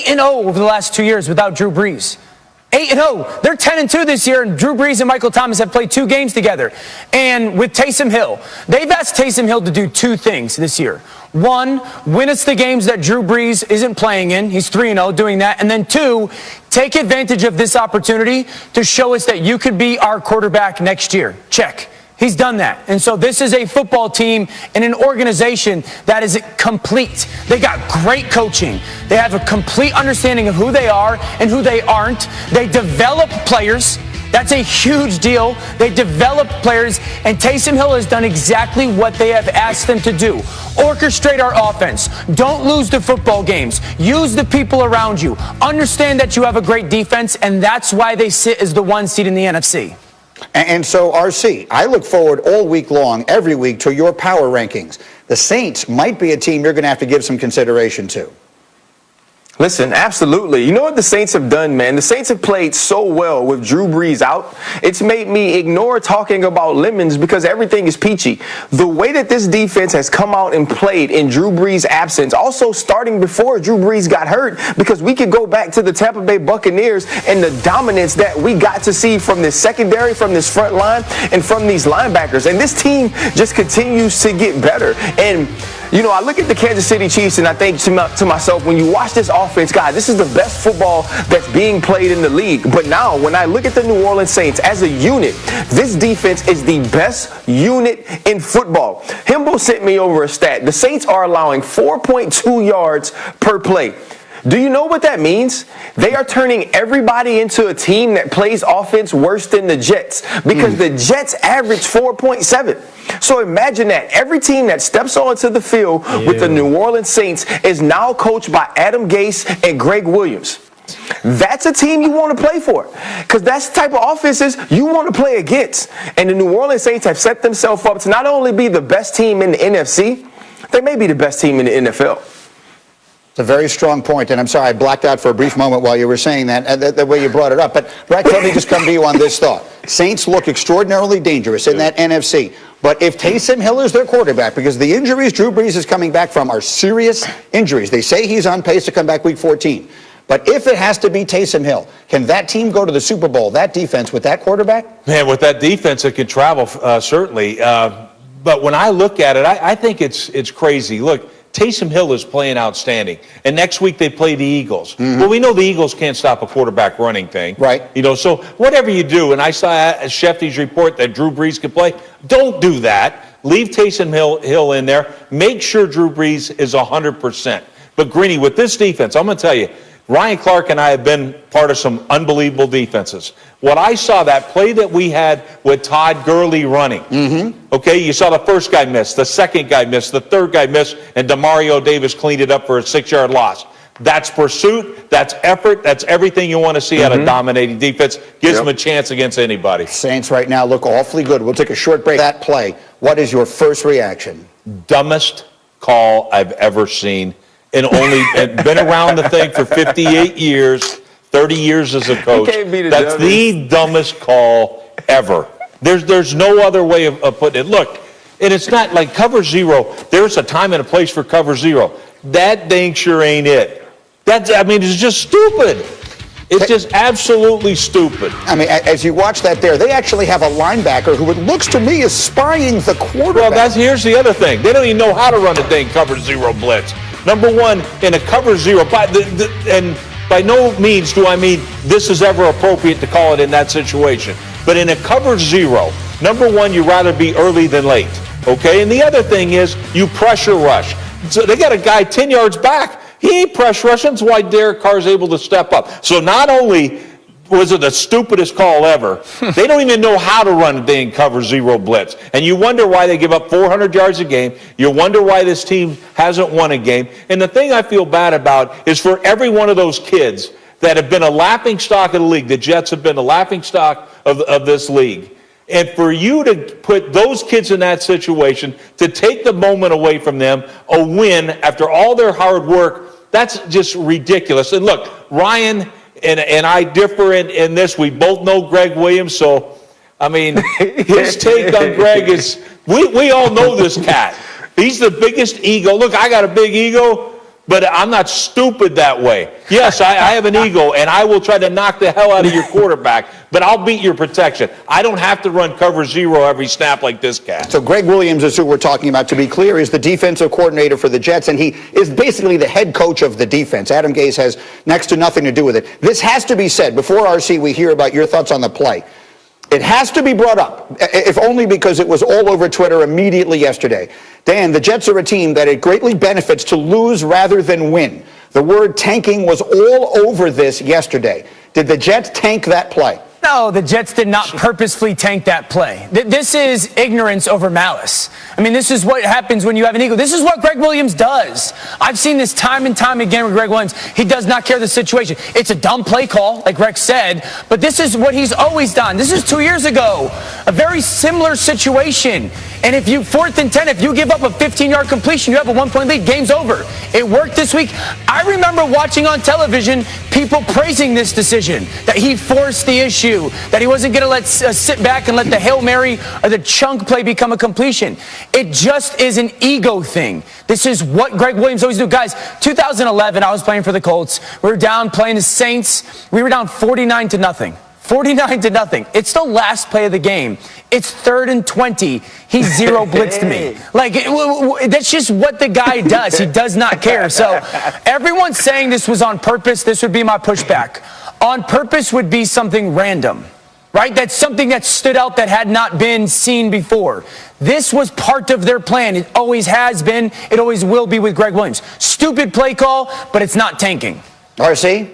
8-0 over the last 2 years without Drew Brees. 8-0. They're 10-2 this year, and Drew Brees and Michael Thomas have played 2 games together. And with Taysom Hill, they've asked Taysom Hill to do 2 things this year. 1, win us the games that Drew Brees isn't playing in. He's 3-0 doing that. And then 2, take advantage of this opportunity to show us that you could be our quarterback next year. Check. He's done that. And so this is a football team and an organization that is complete. They got great coaching. They have a complete understanding of who they are and who they aren't. They develop players. That's a huge deal. They develop players, and Taysom Hill has done exactly what they have asked them to do. Orchestrate our offense. Don't lose the football games. Use the people around you. Understand that you have a great defense, and that's why they sit as the 1 seed in the NFC. And so, RC, I look forward all week long, every week, to your power rankings. The Saints might be a team you're going to have to give some consideration to. Listen, absolutely. You know what the Saints have done, man? The Saints have played so well with Drew Brees out. It's made me ignore talking about lemons because everything is peachy. The way that this defense has come out and played in Drew Brees' absence, also starting before Drew Brees got hurt, because we could go back to the Tampa Bay Buccaneers and the dominance that we got to see from this secondary, from this front line, and from these linebackers. And this team just continues to get better. And you know, I look at the Kansas City Chiefs and I think to myself, when you watch this offense, guys, this is the best football that's being played in the league. But now, when I look at the New Orleans Saints as a unit, this defense is the best unit in football. Himbo sent me over a stat. The Saints are allowing 4.2 yards per play. Do you know what that means? They are turning everybody into a team that plays offense worse than the Jets, because the Jets average 4.7. So imagine that. Every team that steps onto the field with the New Orleans Saints is now coached by Adam Gase and Greg Williams. That's a team you want to play for, because that's the type of offenses you want to play against. And the New Orleans Saints have set themselves up to not only be the best team in the NFC, they may be the best team in the NFL. It's a very strong point, and I'm sorry I blacked out for a brief moment while you were saying that, the way you brought it up. But, Brett, let me just come to you on this thought. Saints look extraordinarily dangerous in that NFC. But if Taysom Hill is their quarterback, because the injuries Drew Brees is coming back from are serious injuries. They say he's on pace to come back week 14. But if it has to be Taysom Hill, can that team go to the Super Bowl, that defense, with that quarterback? Man, with that defense, it can travel, certainly. But when I look at it, I think it's crazy. Look, Taysom Hill is playing outstanding. And next week they play the Eagles. Well, we know the Eagles can't stop a quarterback running thing. Right. You know, so whatever you do, and I saw Shefty's report that Drew Brees can play, don't do that. Leave Taysom Hill in there. Make sure Drew Brees is 100%. But, Greeny, with this defense, I'm going to tell you, Ryan Clark and I have been part of some unbelievable defenses. What I saw, that play that we had with Todd Gurley running, okay, you saw the first guy miss, the second guy missed, the third guy missed, and Demario Davis cleaned it up for a 6-yard loss. That's pursuit, that's effort, that's everything you want to see out of dominating defense. Gives them a chance against anybody. Saints right now look awfully good. We'll take a short break. That play, what is your first reaction? Dumbest call I've ever seen. And been around the thing for 58 years, 30 years as a coach. That's the dumbest call ever. There's no other way of putting it. Look, and it's not like cover zero. There's a time and a place for cover zero. That dang sure ain't it. It's just stupid. It's just absolutely stupid. I mean, as you watch that there, they actually have a linebacker who it looks to me is spying the quarterback. Well, here's the other thing. They don't even know how to run a dang cover zero blitz. Number one, in a cover zero, and by no means do I mean this is ever appropriate to call it in that situation. But in a cover zero, number one, you'd rather be early than late, okay? And the other thing is you pressure rush. So they got a guy 10 yards back. He ain't pressure rushing. That's why Derek Carr's able to step up. So not only was it the stupidest call ever, they don't even know how to run a dang cover zero blitz. And you wonder why they give up 400 yards a game. You wonder why this team hasn't won a game. And the thing I feel bad about is for every one of those kids that have been a laughingstock of the league. The Jets have been a laughingstock of this league. And for you to put those kids in that situation, to take the moment away from them, a win after all their hard work, that's just ridiculous. And look, Ryan and I differ in this. We both know Greg Williams, so, I mean, his take on Greg is, we all know this cat. He's the biggest ego. Look, I got a big ego. But I'm not stupid that way. Yes, I have an ego, and I will try to knock the hell out of your quarterback, but I'll beat your protection. I don't have to run cover zero every snap like this cat. So Greg Williams is who we're talking about. To be clear, is the defensive coordinator for the Jets, and he is basically the head coach of the defense. Adam Gase has next to nothing to do with it. This has to be said before, RC, we hear about your thoughts on the play. It has to be brought up, if only because it was all over Twitter immediately yesterday. Dan, the Jets are a team that it greatly benefits to lose rather than win. The word tanking was all over this yesterday. Did the Jets tank that play? No, the Jets did not purposefully tank that play. This is ignorance over malice. I mean, this is what happens when you have an ego. This is what Greg Williams does. I've seen this time and time again with Greg Williams. He does not care the situation. It's a dumb play call, like Rex said, but this is what he's always done. This is 2 years ago, a very similar situation. And if you 4th and 10, if you give up a 15-yard completion, you have a 1-point lead, game's over. It worked this week. I remember watching on television people praising this decision, that he forced the issue, that he wasn't going to let sit back and let the Hail Mary or the chunk play become a completion. It just is an ego thing. This is what Greg Williams always do. Guys, 2011, I was playing for the Colts. We were down playing the Saints. We were down 49-0. 49-0. It's the last play of the game. It's 3rd and 20. He zero blitzed me. Like, that's just what the guy does. He does not care. So everyone's saying this was on purpose. This would be my pushback. On purpose would be something random, right? That's something that stood out that had not been seen before. This was part of their plan. It always has been. It always will be with Greg Williams. Stupid play call, but it's not tanking. RC?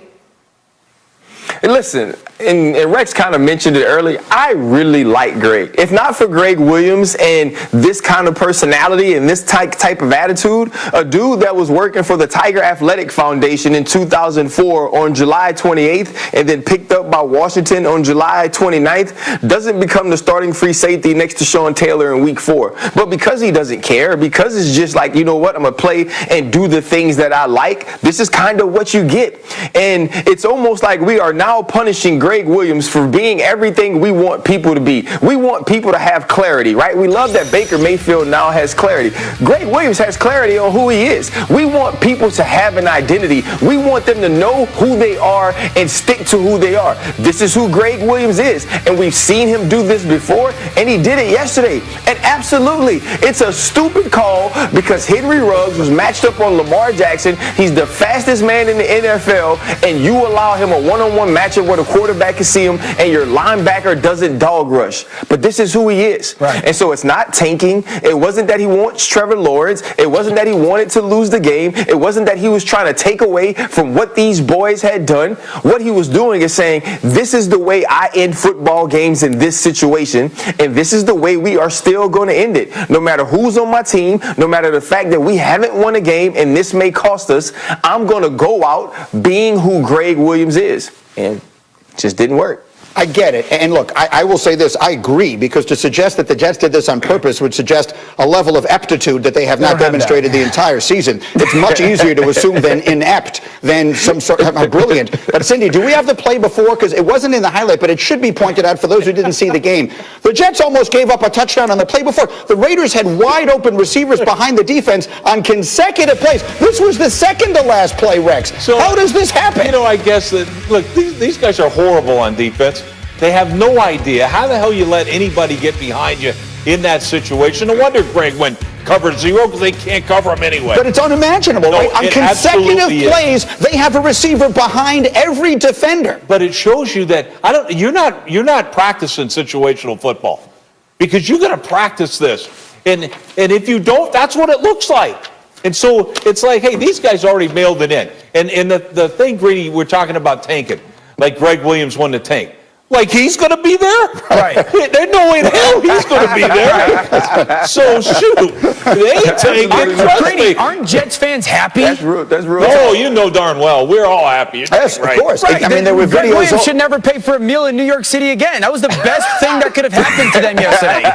And listen, and Rex kind of mentioned it earlier, I really like Greg. If not for Greg Williams and this kind of personality and this type of attitude, a dude that was working for the Tiger Athletic Foundation in 2004 on July 28th and then picked up by Washington on July 29th doesn't become the starting free safety next to Sean Taylor in week 4. But because he doesn't care, because it's just like, you know what, I'm going to play and do the things that I like, this is kind of what you get. And it's almost like we are now punishing Greg Williams for being everything we want people to be. We want people to have clarity, right? We love that Baker Mayfield now has clarity. Greg Williams has clarity on who he is. We want people to have an identity. We want them to know who they are and stick to who they are. This is who Greg Williams is, and we've seen him do this before, and he did it yesterday. And absolutely, it's a stupid call because Henry Ruggs was matched up on Lamar Jackson. He's the fastest man in the NFL, and you allow him a one-on-one matchup where the quarterback can see him and your linebacker doesn't dog rush. But this is who he is. Right. And so it's not tanking. It wasn't that he wants Trevor Lawrence. It wasn't that he wanted to lose the game. It wasn't that he was trying to take away from what these boys had done. What he was doing is saying, this is the way I end football games in this situation, and this is the way we are still going to end it. No matter who's on my team, no matter the fact that we haven't won a game and this may cost us, I'm going to go out being who Greg Williams is. And it just didn't work. I get it. And look, I will say this. I agree, because to suggest that the Jets did this on purpose would suggest a level of aptitude that they have not demonstrated the entire season. It's much easier to assume than inept than some sort of brilliant. But Cindy, do we have the play before? Because it wasn't in the highlight, but it should be pointed out for those who didn't see the game. The Jets almost gave up a touchdown on the play before. The Raiders had wide open receivers behind the defense on consecutive plays. This was the second to last play, Rex. So how does this happen? You know, I guess that, look, these guys are horrible on defense. They have no idea how the hell you let anybody get behind you in that situation. No wonder Greg went cover zero, because they can't cover him anyway. But it's unimaginable, right? On consecutive plays, they have a receiver behind every defender. But it shows you that you're not practicing situational football, because you're going to practice this, and if you don't, that's what it looks like. And so it's like, hey, these guys already mailed it in. And the thing, Greedy, we're talking about tanking, like Greg Williams won the tank. Like he's going to be there? Right. There's no way in hell he's going to be there. So, shoot. They ain't taking. Trust me. Aren't Jets fans happy? That's real. Oh, you know darn well. We're all happy. Yes, right? of course. Right. I mean, there were Greg videos. Williams should never pay for a meal in New York City again. That was the best thing that could have happened to them yesterday.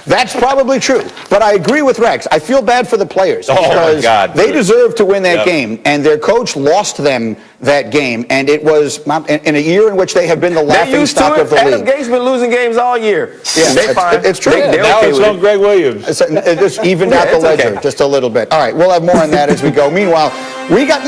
That's probably true. But I agree with Rex. I feel bad for the players because they deserve to win that game, and their coach lost them that game, and it was in a year in which they have been the laughing stock of the league. Adam Gates been losing games all year. Yeah, it's true. Now it's on Greg Williams. It just evened out the ledger just a little bit. All right, we'll have more on that as we go. Meanwhile, we got